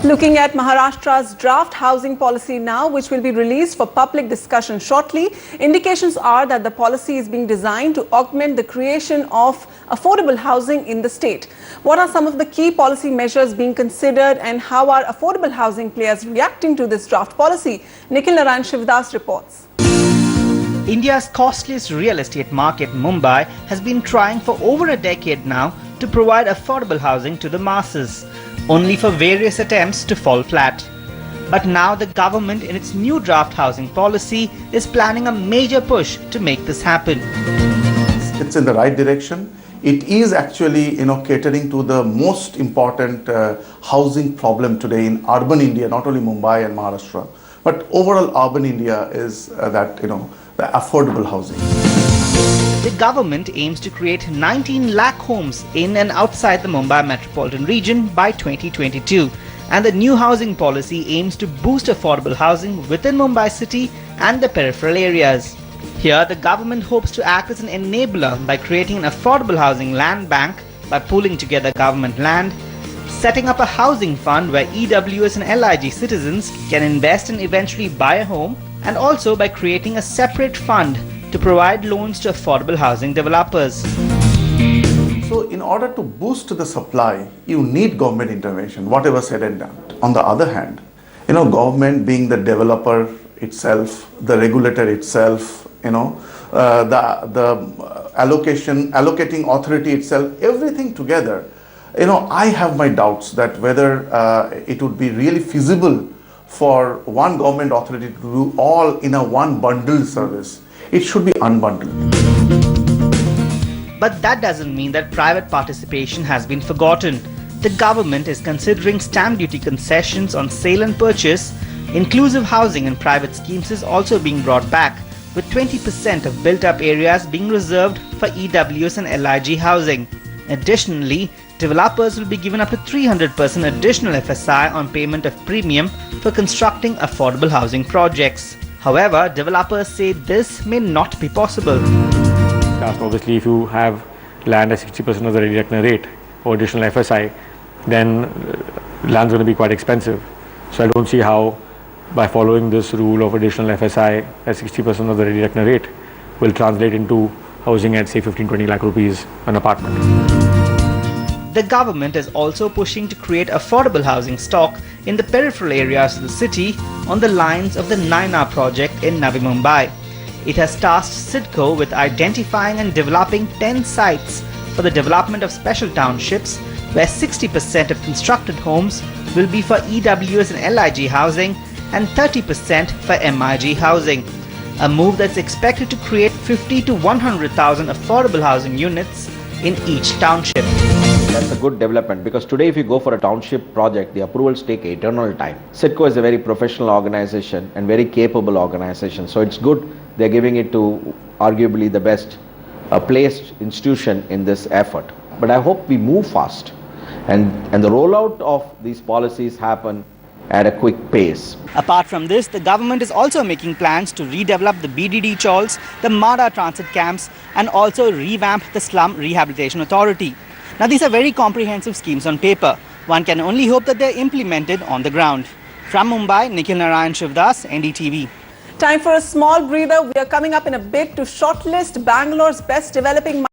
Looking at Maharashtra's draft housing policy now, which will be released for public discussion shortly, indications are that the policy is being designed to augment the creation of affordable housing in the state. What are some of the key policy measures being considered and how are affordable housing players reacting to this draft policy? Nikhil Narayan Shivdas reports. India's costliest real estate market, Mumbai, has been trying for over a decade now to provide affordable housing to the masses, only for various attempts to fall flat. But now the government in its new draft housing policy is planning a major push to make this happen. It's in the right direction. It is actually, catering to the most important housing problem today in urban India, not only Mumbai and Maharashtra, but overall urban India is the affordable housing. The government aims to create 19 lakh homes in and outside the Mumbai metropolitan region by 2022. And the new housing policy aims to boost affordable housing within Mumbai city and the peripheral areas. Here, the government hopes to act as an enabler by creating an affordable housing land bank by pooling together government land, setting up a housing fund where EWS and LIG citizens can invest and eventually buy a home, and also by creating a separate fund to provide loans to affordable housing developers. So in order to boost the supply, you need government intervention, whatever said and done. On the other hand, government being the developer itself, the regulator itself, the allocating authority itself, everything together, I have my doubts that whether it would be really feasible for one government authority to do all in a one bundled service. It should be unbundled. But that doesn't mean that private participation has been forgotten. The government is considering stamp duty concessions on sale and purchase. Inclusive housing and private schemes is also being brought back, with 20% of built-up areas being reserved for EWS and LIG housing. Additionally, developers will be given up to 300% additional FSI on payment of premium for constructing affordable housing projects. However, developers say this may not be possible. Obviously, if you have land at 60% of the ready-reckoner rate or additional FSI, then land's going to be quite expensive. So I don't see how, by following this rule of additional FSI at 60% of the ready-reckoner rate, will translate into housing at say 15-20 lakh rupees an apartment. The government is also pushing to create affordable housing stock in the peripheral areas of the city on the lines of the Naina project in Navi Mumbai. It has tasked CIDCO with identifying and developing 10 sites for the development of special townships where 60% of constructed homes will be for EWS and LIG housing and 30% for MIG housing. A move that's expected to create 50 to 100,000 affordable housing units in each township. That's a good development because today if you go for a township project, the approvals take eternal time. CIDCO is a very professional organization and very capable organization. So it's good they're giving it to arguably the best placed institution in this effort. But I hope we move fast and the rollout of these policies happen at a quick pace. Apart from this, the government is also making plans to redevelop the BDD chawls, the MADA transit camps, and also revamp the Slum Rehabilitation Authority. Now, these are very comprehensive schemes on paper. One can only hope that they're implemented on the ground. From Mumbai, Nikhil Narayan Shivdas, NDTV. Time for a small breather. We are coming up in a bit to shortlist Bangalore's best developing